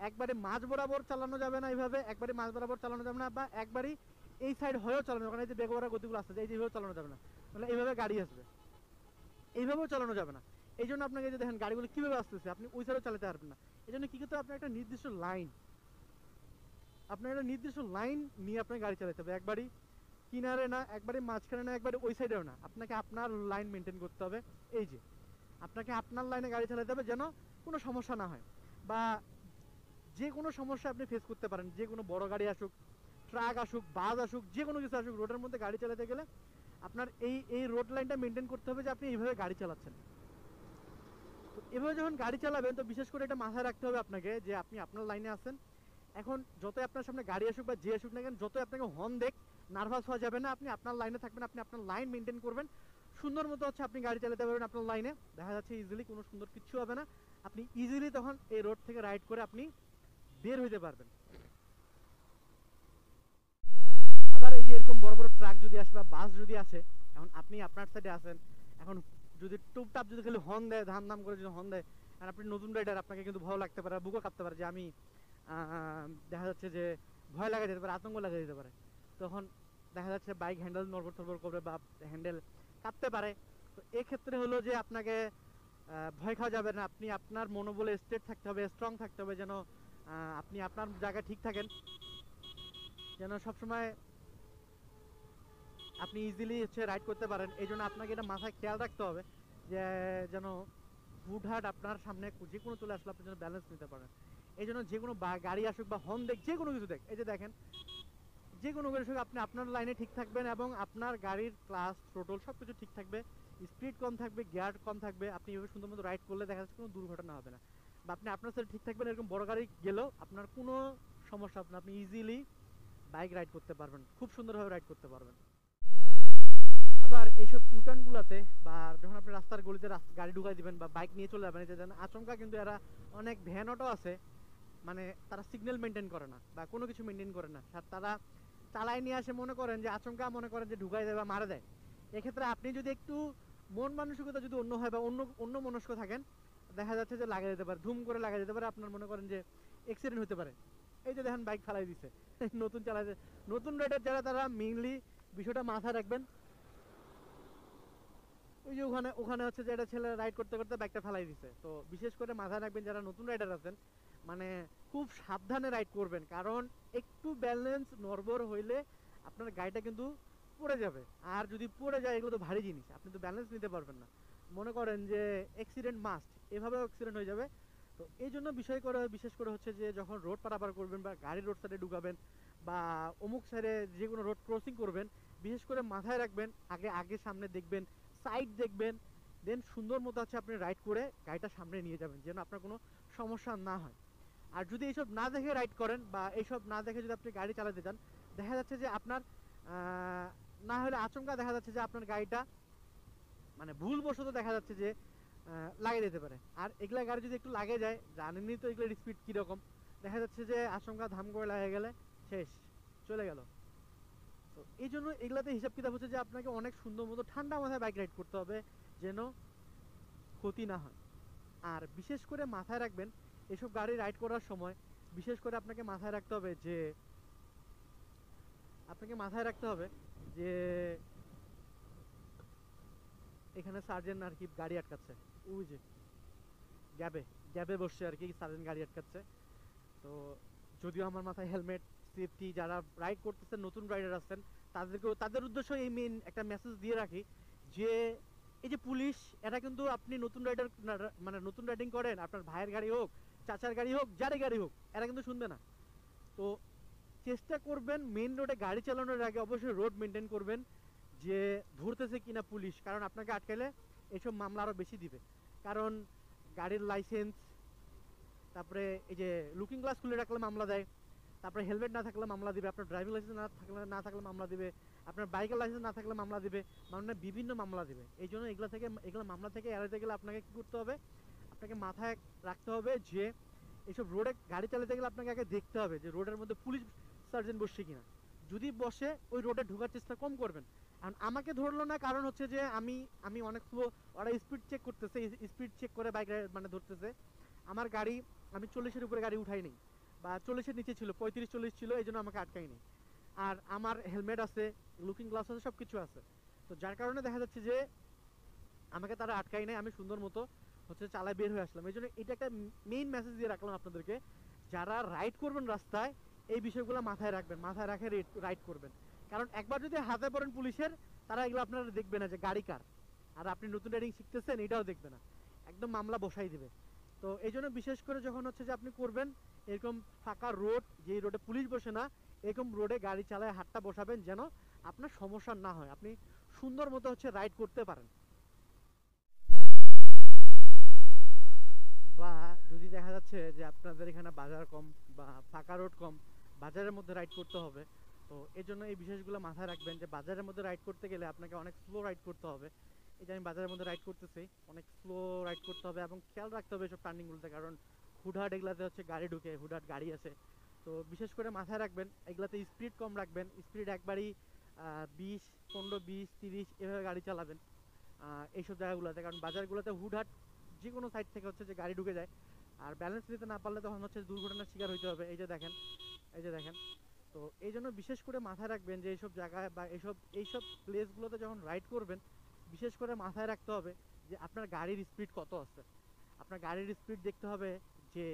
একবারে মাঝ বরাবর চালানো যাবে না, এইভাবে একবারে মাঝ বরাবর চালানো যাবে না, বা একবারই এই সাইড হয়েও চালানো যাবে না, এই যে বেগবরা গতিগুলো আসছে, এই যে এইভাবে চালানো যাবে না, মানে এইভাবে গাড়ি আসবে, এইভাবেও চালানো যাবে না। এই জন্য আপনাকে যে দেখেন গাড়িগুলো কিভাবে আসতেছে, আপনি ওই সাইডেও চালাতে পারবেন না। এই জন্য কি করতে হবে, আপনার একটা নির্দিষ্ট লাইন, নিয়ে আপনাকে গাড়ি চালাতে হবে। একবারই কিনারে না, একবারে মাঝখানে না, একবারে ওই সাইডেও না, আপনাকে আপনার লাইন মেনটেন করতে হবে। এই যে আপনাকে আপনার লাইনে গাড়ি চালাতে হবে, যেন কোনো সমস্যা না হয়, বা যে কোনো সমস্যা আপনি ফেস করতে পারেন, যে কোনো বড় গাড়ি আসুক, ট্রাক আসুক, বাস আসুক, যে কোনো কিছু আসুক, রোডের মধ্যে গাড়ি চালাতে গেলে আপনার এই রোড লাইনটা মেনটেন করতে হবে যে আপনি এইভাবে গাড়ি চালাচ্ছেন। তো এভাবে যখন গাড়ি চালাবেন, তো বিশেষ করে এটা মাথায় রাখতে হবে আপনাকে যে আপনি আপনার লাইনে আছেন। এখন যতই আপনার সামনে গাড়ি আসুক বা যে আসুক না কেন, যতই আপনাকে হর্ন দেখ, নার্ভাস হওয়া যাবে না, আপনি আপনার লাইনে থাকবেন, আপনি আপনার লাইন মেনটেন করবেন, সুন্দর মতো হচ্ছে আপনি গাড়ি চালাতে পারবেন আপনার লাইনে। দেখা যাচ্ছে ইজিলি কোনো সুন্দর কিচ্ছু হবে না, আপনি ইজিলি তখন এই রোড থেকে রাইড করে আপনি বের হইতে পারবেন। আবার এই যে এরকম বড় বড় ট্রাক যদি আসে বা বাস যদি আসে, এখন আপনি আপনার সাইডে আছেন, এখন যদি টুপটাপ যদি খালি হর্ন দেয়, ধাম ধাম করে যদি হর্ন দেয়, আর আপনি নতুন রাইডার, আপনাকে কিন্তু ভয় লাগতে পারে, বুকও কাঁপতে পারে, যে আমি দেখা যাচ্ছে যে ভয় লাগা যেতে পারে, আতঙ্ক লাগা যেতে পারে। তখন দেখা যাচ্ছে বাইক হ্যান্ডেল নড়বড় থড়বড় করবে বা হ্যান্ডেল কাঁপতে পারে। তো এক্ষেত্রে হলো যে আপনাকে ভয় খাওয়া যাবে না, আপনি আপনার মনোবলে স্ট্রেট থাকতে হবে, স্ট্রং থাকতে হবে, যেন আপনি আপনার জায়গায় ঠিক থাকেন, যেন সবসময় আপনি ইজিলি হচ্ছে রাইড করতে পারেন। এই জন্য আপনাকে এটা মাথায় খেয়াল রাখতে হবে যে যেন হুটহাট আপনার সামনে যে কোনো চলে আসলে আপনি যেন ব্যালেন্স নিতে পারেন। এই জন্য যে কোনো গাড়ি আসুক বা হর্ন দেখ, যে কোনো কিছু দেখ, এই যে দেখেন যে কোনো গাড়ি আসুক আপনি আপনার লাইনে ঠিক থাকবেন এবং আপনার গাড়ির ক্লাস থ্রোটল সব কিছু ঠিক থাকবে, স্পিড কম থাকবে, গিয়ার কম থাকবে, আপনি এভাবে সুন্দর মতো রাইড করলে দেখা যাচ্ছে কোনো দুর্ঘটনা হবে না। বা আপনি আপনার সাথে ঠিক থাকবেন, এরকম বড় গাড়ি গেলেও আপনার কোনো সমস্যা হবে না, আপনি ইজিলি বাইক রাইড করতে পারবেন, খুব সুন্দরভাবে রাইড করতে পারবেন। আবার এইসব ইউটার্নগুলোতে বা যখন আপনি রাস্তার গলিতে গাড়ি ঢুকাই দিবেন বা বাইক নিয়ে চলে যাবেন, এই যে আচমকা কিন্তু এরা অনেক ভ্যান অটো আছে, মানে তারা সিগন্যাল মেনটেন করে না বা কোনো কিছু মেনটেন করে না, আর তারা চালায় নিয়ে আসে, মনে করেন যে আচমকা মনে করেন যে ঢুকাই দেয় বা মারা দেয়। এক্ষেত্রে আপনি যদি একটু মন মানসিকতা যদি অন্য হয় বা অন্য মনস্ক থাকেন, দেখা যাচ্ছে যে লাগা যেতে পারে, ধুম করে লাগা যেতে পারে, আপনার মনে করেন যে অ্যাক্সিডেন্ট হতে পারে। এই যে দেখেন বাইক ফালাই দিছে নতুন চালাইছে, নতুন রাইডার যারা তারা মেইনলি বিষয়টা মাথায় রাখবেন। ওই যে ওখানে ওখানে হচ্ছে যে একটা ছেলে রাইড করতে করতে বাইকটা ফেলাই দিছে। তো বিশেষ করে মাথায় রাখবেন যারা নতুন রাইডার আছেন, মানে খুব সাবধানে রাইড করবেন, কারণ একটু ব্যালেন্স নড়বড় হইলে আপনার গাড়িটা কিন্তু পড়ে যাবে। আর যদি পড়ে যায় এগুলো তো ভারী জিনিস, আপনি তো ব্যালেন্স নিতে পারবেন না, মনে করেন যে অ্যাক্সিডেন্ট মাস্ট, এভাবেও অ্যাক্সিডেন্ট হয়ে যাবে। তো এই জন্য বিষয় করে বিশেষ করে হচ্ছে যে যখন রোড পারাপার করবেন বা গাড়ি রোড সাইডে ঢুকাবেন বা অমুক সাইডে যে কোনো রোড ক্রসিং করবেন, বিশেষ করে মাথায় রাখবেন আগে আগে সামনে দেখবেন, সাইড দেখবেন, দেন সুন্দর মতো হচ্ছে আপনি রাইড করে গাড়িটা সামনে নিয়ে যাবেন যেন আপনার কোনো সমস্যা না হয়। আর যদি এইসব না দেখে রাইড করেন বা এইসব না দেখে যদি আপনি গাড়ি চালাতে যান, দেখা যাচ্ছে যে আপনার না হলে আচমকা দেখা যাচ্ছে যে আপনার গাড়িটা মানে ভুলবশত দেখা যাচ্ছে যে লাগিয়ে দিতে পারে। আর এগুলা গাড়ি যদি একটু লাগে যায়, জানেনই তো এগুলোর স্পিড কীরকম, দেখা যাচ্ছে যে আচমকা ধাম করে লাগে গেলে শেষ, চলে গেল। তো এই জন্য এগুলাতে হিসাব কিতাব হচ্ছে যে আপনাকে অনেক সুন্দর মতো ঠান্ডা মাথায় বাইক রাইড করতে হবে যেন ক্ষতি না হয়। আর বিশেষ করে মাথায় রাখবেন এসব গাড়ি রাইড করার সময় বিশেষ করে আপনাকে মাথায় রাখতে হবে যে যে এখানে সার্জেন্ট আর কি গাড়ি আটকাচ্ছে, ওই যে গ্যাবে গ্যাবে বসছে আর কি সার্জেন্ট গাড়ি আটকাচ্ছে। তো যদিও আমার মাথায় হেলমেট, সেফটি, যারা রাইড করতেছেন নতুন রাইডার আছেন তাদের উদ্দেশ্য এই মেইন একটা মেসেজ দিয়ে রাখি যে এই যে পুলিশ, এটা কিন্তু আপনি নতুন রাইডার মানে নতুন রাইডিং করেন, আপনার ভাইয়ের গাড়ি হোক, চাচার গাড়ি হোক, যারই গাড়ি হোক, এরা কিন্তু শুনবে না। তো চেষ্টা করবেন মেইন রোডে গাড়ি চালানোর আগে অবশ্যই রোড মেনটেন করবেন যে ধরতেছে কিনা পুলিশ, কারণ আপনাকে আটকাইলে এইসব মামলা আরও বেশি দিবে। কারণ গাড়ির লাইসেন্স, তারপরে এই যে লুকিং গ্লাস খুলে রাখলে মামলা দেয়, তারপরে হেলমেট না থাকলে মামলা দিবে, আপনার ড্রাইভিং লাইসেন্স না থাকলে মামলা দিবে, আপনার বাইকের লাইসেন্স না থাকলে মামলা দিবে, মানে বিভিন্ন মামলা দিবে। এই জন্য এগুলো মামলা থেকে এড়াতে গেলে আপনাকে কি করতে হবে, আপনাকে মাথায় রাখতে হবে যে এইসব রোডে গাড়ি চালাতে গেলে আপনাকে আগে দেখতে হবে যে রোডের মধ্যে পুলিশ সার্জেন্ট বসছে কিনা। যদি বসে ওই রোডে ঢোকার চেষ্টা কম করবেন। কারণ আমাকে ধরলো না, কারণ হচ্ছে যে আমি অনেক স্লো, ওরা স্পিড চেক করতেছে, স্পিড চেক করে বাইক মানে ধরতেছে। আমার গাড়ি আমি 40-এর উপরে গাড়ি উঠাই নেই বা 40-এর নিচে ছিল, 35-40 ছিল, এই জন্য আমাকে আটকাই নেই। আর আমার হেলমেট আছে, লুকিং গ্লাস আছে, সব কিছু আছে। তো যার কারণে দেখা যাচ্ছে যে আমাকে তারা আটকাই নাই, আমি সুন্দর মতো হচ্ছে চালায় বের হয়ে আসলাম। এই জন্য এটা একটা মেইন মেসেজ দিয়ে রাখলাম আপনাদেরকে, যারা রাইড করবেন রাস্তায় এই বিষয়গুলো মাথায় রাখবেন, মাথায় রাখে রাইড করবেন। কারণ একবার যদি হাতে পড়েন পুলিশের, তারা এগুলো আপনারা দেখবে না যে গাড়ি কার, আর আপনি নতুন রাইডিং শিখতেছেন এটাও দেখবে না, একদম মামলা বসাই দিবে। তো এই জন্য বিশেষ করে যখন হচ্ছে যে আপনি করবেন এরকম ফাঁকা রোড, যেই রোডে পুলিশ বসে না, এরকম রোডে গাড়ি চালায় হাতটা বসাবেন যেন আপনার সমস্যা না হয়, আপনি সুন্দর মতো হচ্ছে রাইড করতে পারেন। বা যদি দেখা যাচ্ছে যে আপনাদের এখানে বাজার কম বা ফাঁকা রোড কম, বাজারের মধ্যে রাইড করতে হবে, তো এই জন্য এই বিষয়গুলো মাথায় রাখবেন যে বাজারের মধ্যে রাইড করতে গেলে আপনাকে অনেক স্লো রাইড করতে হবে। এই যে আমি বাজারের মধ্যে রাইড করতেছি, অনেক স্লো রাইড করতে হবে এবং খেয়াল রাখতে হবে এসব টার্নিংগুলোতে, কারণ হুটহাট এগুলাতে হচ্ছে গাড়ি ঢুকে, হুটহাট গাড়ি আছে। তো বিশেষ করে মাথায় রাখবেন এগুলাতে স্পিড কম রাখবেন, স্পিড একবারই 20, 15, 20, 30 এভাবে গাড়ি চালাবেন এইসব জায়গাগুলোতে, কারণ বাজারগুলোতে হুটহাট যে কোনো সাইড থেকে হচ্ছে যে গাড়ি ঢুকে যায়। আর ব্যালেন্স নিতে না পারলে তখন হচ্ছে দুর্ঘটনার শিকার হইতে হবে। এই যে দেখেন। তো এই জন্য বিশেষ করে মাথায় রাখবেন যে এইসব জায়গায় বা এইসব প্লেসগুলোতে যখন রাইড করবেন, বিশেষ করে মাথায় রাখতে হবে যে আপনার গাড়ির স্পিড কত আছে। আপনার গাড়ির স্পিড দেখতে হবে যে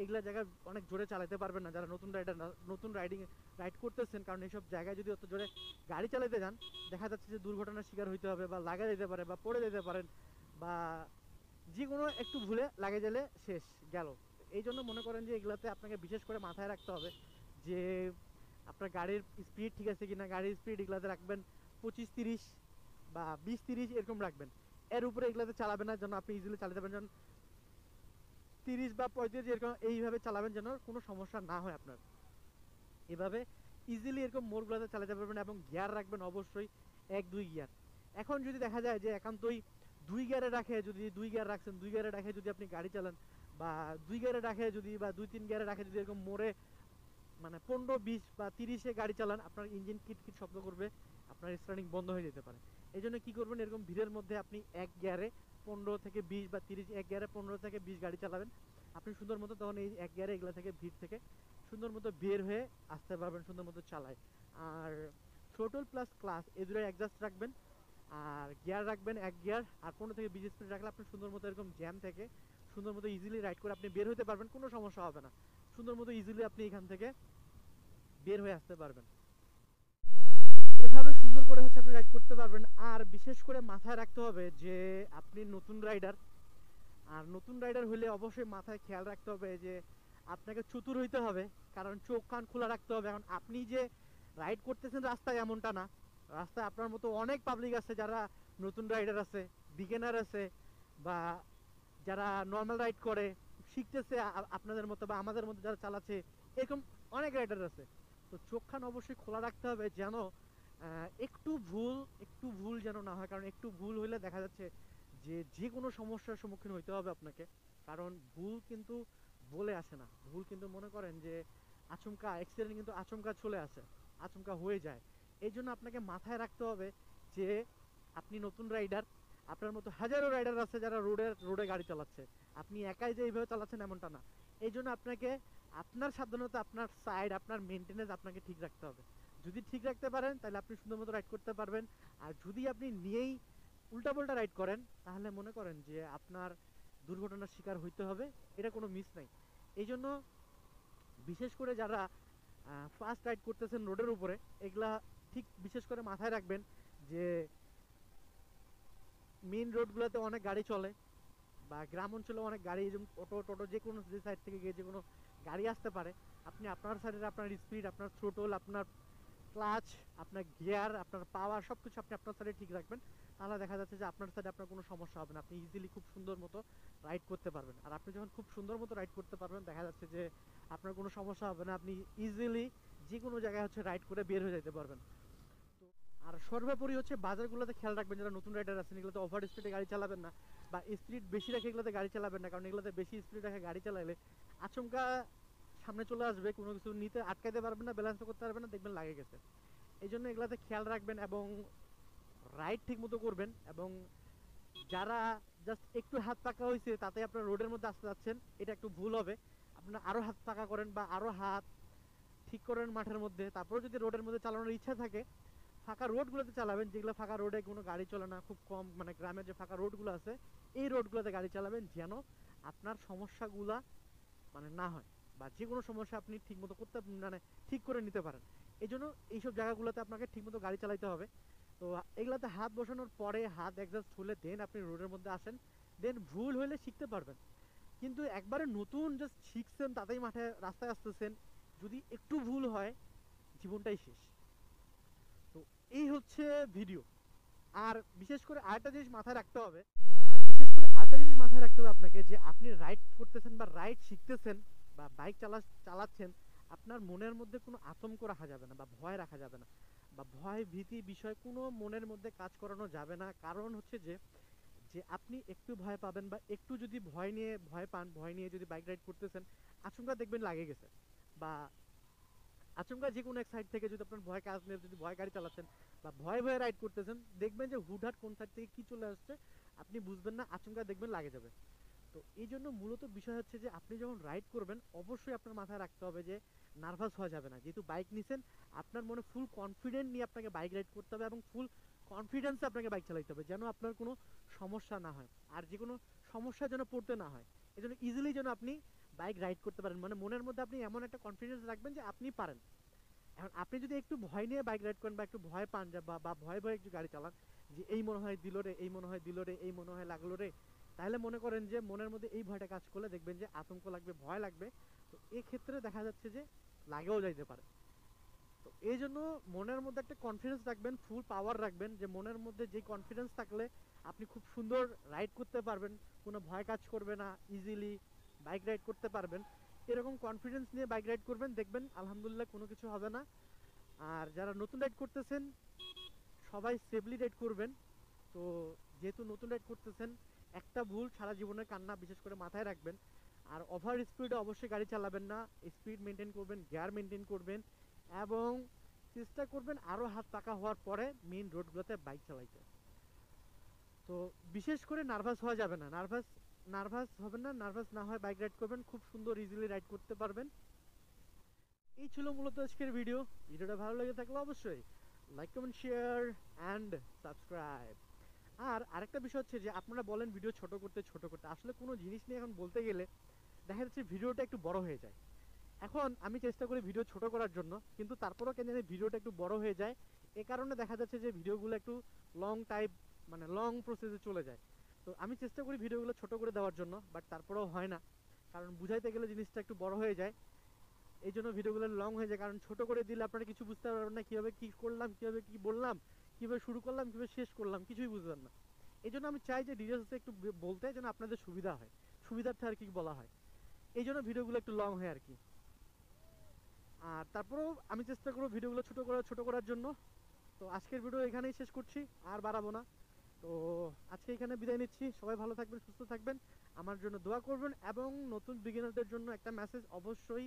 এগুলা জায়গায় অনেক জোরে চালাতে পারবেন না যারা নতুন রাইডার, নতুন রাইড করতেছেন, কারণ এইসব জায়গায় যদি অত জোরে গাড়ি চালাতে যান, দেখা যাচ্ছে যে দুর্ঘটনার শিকার হইতে হবে বা লাগা যেতে পারে বা পড়ে যেতে পারেন বা যে কোনো একটু ভুলে লাগে গেলে শেষ গেল। এই জন্য মনে করেন যে এগুলাতে আপনাকে বিশেষ করে মাথায় রাখতে হবে যে আপনার গাড়ির স্পিড ঠিক আছে কিনা। গাড়ির স্পিড এগুলাতে রাখবেন 25-30 বা 20-30 এরকম রাখবেন। এর উপরে এগুলাতে চালাবেন না, যেন আপনি ইজিলি চালাতে পারেন। যেন 30 বা 35 এরকম এইভাবে চালাবেন যেন কোনো সমস্যা না হয় আপনার। এভাবে ইজিলি এরকম মোড়গুলোতে চালাতে পারবেন। এবং গিয়ার রাখবেন অবশ্যই 1-2 গিয়ার। এখন যদি দেখা যায় যে একান্তই 2 গিয়ারে রাখে, যদি 2 গিয়ার রাখছেন, 2 গিয়ারে রাখে যদি আপনি গাড়ি চালান, বা 2 গিয়ারে রাখে যদি, বা 2-3 গিয়ারে রাখে যদি এরকম মোড়ে মানে 15-20 বা 30-এ গাড়ি চালান, আপনার ইঞ্জিন কিটকিট শব্দ করবে, আপনার স্টার্টিং বন্ধ হয়ে যেতে পারে। এই জন্য কী করবেন, এরকম ভিড়ের মধ্যে আপনি 1 গিয়ারে 15 থেকে 20 বা 30, 1 গিয়ারে 15 থেকে 20 গাড়ি চালাবেন। আপনি সুন্দর মতো তখন এই 1 গিয়ারে এগুলো থেকে ভিড় থেকে সুন্দর মতো বের হয়ে আসতে পারবেন, সুন্দর মতো চালায়। আর থ্রোটল প্লাস ক্লাস এই দুটো অ্যাডজাস্ট রাখবেন। আর গিয়ার রাখবেন 1 গিয়ার। আর 15 থেকে 20 স্পিড রাখলে আপনি সুন্দর মতো এরকম জ্যাম থেকে সুন্দর মতো ইজিলি রাইড করে আপনি বের হতে পারবেন, কোনো সমস্যা হবে না। সুন্দর মতো ইজিলি আপনি এখান থেকে বের হয়ে আসতে পারবেন। তো এভাবে সুন্দর করে হচ্ছে আপনি রাইড করতে পারবেন। আর বিশেষ করে মাথায় রাখতে হবে যে আপনি নতুন রাইডার। আর নতুন রাইডার হলে অবশ্যই মাথায় খেয়াল রাখতে হবে যে আপনাকে চতুর হইতে হবে, কারণ চোখ কান খোলা রাখতে হবে। এখন আপনি যে রাইড করতেছেন রাস্তায় এমনটা না, রাস্তায় আপনার মতো অনেক পাবলিক আছে যারা নতুন রাইডার আছে, বিগিনার আছে, বা যারা নর্মাল রাইড করে শিখতেছে আপনাদের মতো বা আমাদের মতো যারা চালাচ্ছে, এরকম অনেক রাইডার আছে। তো চোখ কান অবশ্যই খোলা রাখতে হবে যেন একটু ভুল যেন না হয়। কারণ একটু ভুল হইলে দেখা যাচ্ছে যে যে কোনো সমস্যার সম্মুখীন হইতে হবে আপনাকে। কারণ ভুল কিন্তু বলে আসে না, ভুল কিন্তু মনে করেন যে আচমকা অ্যাক্সিডেন্ট কিন্তু আচমকা চলে আসে, আচমকা হয়ে যায়। এই জন্য আপনাকে মাথায় রাখতে হবে যে আপনি নতুন রাইডার, আপনার মতো হাজারো রাইডার আছে যারা রোডে গাড়ি চালাচ্ছে। আপনি একাই যে এইভাবে চালাচ্ছেন এমনটা না। এই জন্য আপনাকে আপনার সাবধানতা, আপনার সাইড, আপনার মেনটেনেন্স আপনাকে ঠিক রাখতে হবে। যদি ঠিক রাখতে পারেন তাহলে আপনি সুন্দর মতো রাইড করতে পারবেন। আর যদি আপনি নিয়েই উল্টাপাল্টা রাইড করেন তাহলে মনে করেন যে আপনার দুর্ঘটনার শিকার হইতে হবে, এটা কোনো মিস নাই। এই জন্য বিশেষ করে যারা ফার্স্ট রাইড করতেছেন রোডের উপরে, এগুলা ঠিক বিশেষ করে মাথায় রাখবেন যে মেইন রোডগুলোতে অনেক গাড়ি চলে, বা গ্রাম অঞ্চলে অনেক গাড়ি, যেমন অটো টোটো যে কোনো যে সাইড থেকে গিয়ে যে কোনো গাড়ি আসতে পারে। আপনি আপনার সাইডে আপনার স্পিড, আপনার থ্রোটল, আপনার ক্লাচ, আপনার গিয়ার, আপনার পাওয়ার সব কিছু আপনি আপনার সাইডে ঠিক রাখবেন। তাহলে দেখা যাচ্ছে যে আপনার সাইডে আপনার কোনো সমস্যা হবে না, আপনি ইজিলি খুব সুন্দর মতো রাইড করতে পারবেন। আর আপনি যখন খুব সুন্দর মতো রাইড করতে পারবেন দেখা যাচ্ছে যে আপনার কোনো সমস্যা হবে না, আপনি ইজিলি যে কোনো জায়গায় হচ্ছে রাইড করে বের হয়ে যেতে পারবেন। তো আর সর্বোপরি হচ্ছে বাজারগুলোতে খেয়াল রাখবেন, যারা নতুন রাইডার আছেন এগুলোতে ওভার স্পিডে গাড়ি চালাবেন না, বা স্পিড বেশি রেখে এগুলোতে গাড়ি চালাবেন না। কারণ এগুলোতে বেশি স্পিড রেখে গাড়ি চালালে আচমকা সামনে চলে আসবে, কোনো কিছু নিতে আটকাইতে পারবেন না, ব্যালেন্স করতে পারবেন না, দেখবেন লাগে গেছে। এই জন্য এগুলাতে খেয়াল রাখবেন এবং রাইড ঠিক মতো করবেন। এবং যারা জাস্ট একটু হাত পাকা হয়েছে তাতে আপনার রোডের মধ্যে আসতে যাচ্ছেন, এটা একটু ভুল হবে। আপনার আরও হাত পাকা করেন বা আরও হাত ঠিক করেন মাঠের মধ্যে, তারপরে যদি রোডের মধ্যে চালানোর ইচ্ছা থাকে ফাঁকা রোডগুলোতে চালাবেন, যেগুলো ফাঁকা রোডে কোনো গাড়ি চলে না, খুব কম, মানে গ্রামের যে ফাঁকা রোডগুলো আছে এই রোডগুলোতে গাড়ি চালাবেন যেন আপনার সমস্যাগুলা মানে না হয়, বা যে কোনো সমস্যা আপনি ঠিক মতো করতে মানে ঠিক করে নিতে পারেন। এই জন্য এইসব জায়গাগুলোতে আপনাকে ঠিক মতো গাড়ি চালাতে হবে। তো এগুলাতে হাত বসানোর পরে হাত অ্যাডজাস্ট হলে দেন আপনি রোডের মধ্যে আসেন, দেন ভুল হলে শিখতে পারবেন। কিন্তু একবারে নতুন জাস্ট শিখছেন তাতেই মাঠে রাস্তায় আসতেছেন, যদি একটু ভুল হয় জীবনটাই শেষ। তো এই হচ্ছে ভিডিও। আর বিশেষ করে আরেকটা জিনিস মাথায় রাখতে হবে, আপনাকে যে আপনি রাইড করতেছেন বা রাইড শিখতেছেন বা বাইক চালাচ্ছেন, আপনার মনের মধ্যে কোনো আতঙ্ক রাখা যাবে না বা ভয় রাখা যাবে না, বা ভয় ভীতি বিষয় কোনো মনের মধ্যে কাজ করানো যাবে না। কারণ হচ্ছে যে যে আপনি একটু ভয় পাবেন বা একটু যদি ভয় পান, ভয় নিয়ে যদি বাইক রাইড করতেছেন, আচমকা দেখবেন লাগে গেছে, বা আচমকা যে কোনো এক সাইড থেকে যদি আপনার ভয় কাজ নিয়ে যদি ভয় গাড়ি চালাচ্ছেন বা ভয়ে রাইড করতেছেন, দেখবেন যে হুটহাট কোন সাইড থেকে কি চলে আসছে আপনি বুঝবেন না, আচমকা দেখবেন লাগে যাবে। তো এই জন্য মূলত বিষয় হচ্ছে যে আপনি যখন রাইড করবেন অবশ্যই আপনার মাথায় রাখতে হবে যে নার্ভাস হওয়া যাবে না। যেহেতু বাইক নিছেন, আপনার মনে ফুল কনফিডেন্ট নিয়ে আপনাকে বাইক রাইড করতে হবে এবং ফুল কনফিডেন্সে আপনাকে বাইক চালাতে হবে যেন আপনার কোনো সমস্যা না হয়, আর যে কোনো সমস্যা যেন পড়তে না হয়। এই জন্য ইজিলি যেন আপনি বাইক রাইড করতে পারেন, মানে মনের মধ্যে আপনি এমন একটা কনফিডেন্স রাখবেন যে আপনি পারেন। এখন আপনি যদি একটু ভয় নিয়ে বাইক রাইড করেন বা একটু ভয় পান বা ভয়ে একটু গাড়ি চালান, যে এই মনে হয় দিল রে, এই মনে হয় দিল রে, এই মনে হয় লাগলো রে, তাহলে মনে করেন যে মনের মধ্যে এই ভয়টা কাজ করলে দেখবেন যে আতঙ্ক লাগবে, ভয় লাগবে। তো এক্ষেত্রে দেখা যাচ্ছে যে লাগেও যাইতে পারে। তো এই জন্য মনের মধ্যে একটা কনফিডেন্স রাখবেন, ফুল পাওয়ার রাখবেন, যে মনের মধ্যে যে কনফিডেন্স থাকলে আপনি খুব সুন্দর রাইড করতে পারবেন, কোনো ভয় কাজ করবে না, ইজিলি বাইক রাইড করতে পারবেন। এরকম কনফিডেন্স নিয়ে বাইক রাইড করবেন, দেখবেন আলহামদুলিল্লাহ কোনো কিছু হবে না। আর যারা নতুন রাইড করতেছেন সবাই সেফলি রাইড করবেন। তো যেহেতু নতুন রাইড করতেছেন, একটা ভুল সারা জীবনের কান্না, বিশেষ করে মাথায় রাখবেন। আর ওভার স্পিডে অবশ্যই গাড়ি চালাবেন না, স্পিড মেনটেন করবেন, গিয়ার মেনটেন করবেন, এবং চেষ্টা করবেন আরও হাত পাকা হওয়ার পরে মেইন রোডগুলোতে বাইক চালাইতে। তো বিশেষ করে নার্ভাস হওয়া যাবে না, নার্ভাস হবেন না, নার্ভাস না হয় বাইক রাইড করবেন, খুব সুন্দর ইজিলি রাইড করতে পারবেন। এই ছিল মূলত আজকের ভিডিওটা ভালো লেগে থাকলে অবশ্যই like, comment, share and subscribe. আর আরেকটা বিষয় হচ্ছে যে আপনারা বলেন ভিডিও ছোট করতে, আসলে কোনো জিনিস নিয়ে এখন বলতে গেলে দেখা যাচ্ছে ভিডিওটা একটু বড় হয়ে যায়। এখন আমি চেষ্টা করি ভিডিও ছোট করার জন্য, কিন্তু তারপরেও কেন জানি ভিডিওটা একটু বড় হয়ে যায়। এ কারণে দেখা যাচ্ছে যে ভিডিওগুলো একটু লং টাইপ, মানে লং প্রসেসে চলে যায়। তো আমি চেষ্টা করি ভিডিওগুলো ছোট করে দেওয়ার জন্য, বাট তারপরেও হয় না, কারণ বুঝাইতে গেলে জিনিসটা একটু বড় হয়ে যায়। এই জন্য ভিডিওগুলো লং হয়ে যায়, কারণ ছোট করে দিলে আপনারা কিছু বুঝতে পারবেন না, কীভাবে কী করলাম, কীভাবে কী বললাম, কীভাবে শুরু করলাম, কীভাবে শেষ করলাম, কিছুই বুঝবেন না। এই জন্য আমি চাই যে ডিটেলসে একটু বলতে, যেন আপনাদের সুবিধা হয়, সুবিধার্থে আর কি বলা হয়। এই জন্য ভিডিওগুলো একটু লং হয় আর কি। আর তারপরেও আমি চেষ্টা করবো ভিডিওগুলো ছোট করার জন্য। তো আজকের ভিডিও এখানেই শেষ করছি, আর বাড়াবো না। তো আজকে এখানে বিদায় নিচ্ছি, সবাই ভালো থাকবেন, সুস্থ থাকবেন, আমার জন্য দোয়া করবেন, এবং নতুন বিগিনারদের জন্য একটা মেসেজ, অবশ্যই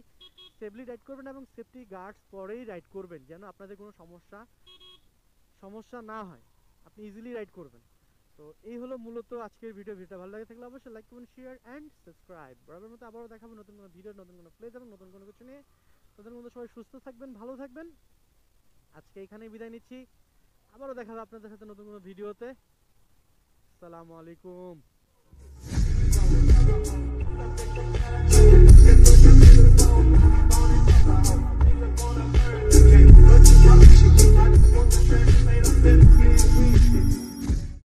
সেফলি রাইড করবেন এবং সেফটি গার্ডস পরেই রাইড করবেন, যেন আপনাদের কোনো সমস্যা না হয়, আপনি ইজিলি রাইড করবেন। তো এই হলো মূলত আজকের ভিডিওটা ভালো লাগে থাকলে অবশ্যই like, comment, share and subscribe. বরাবর মতো আবারও দেখাবো নতুন কোনো ভিডিও, নতুন কোনো প্লেস এবং নতুন কোনো কিছু নিয়ে। তাদের মধ্যে সবাই সুস্থ থাকবেন, ভালো থাকবেন। আজকে এখানেই বিদায় নিচ্ছি, আবারও দেখা হবে আপনাদের সাথে নতুন কোনো ভিডিওতে। আসসালামু আলাইকুম।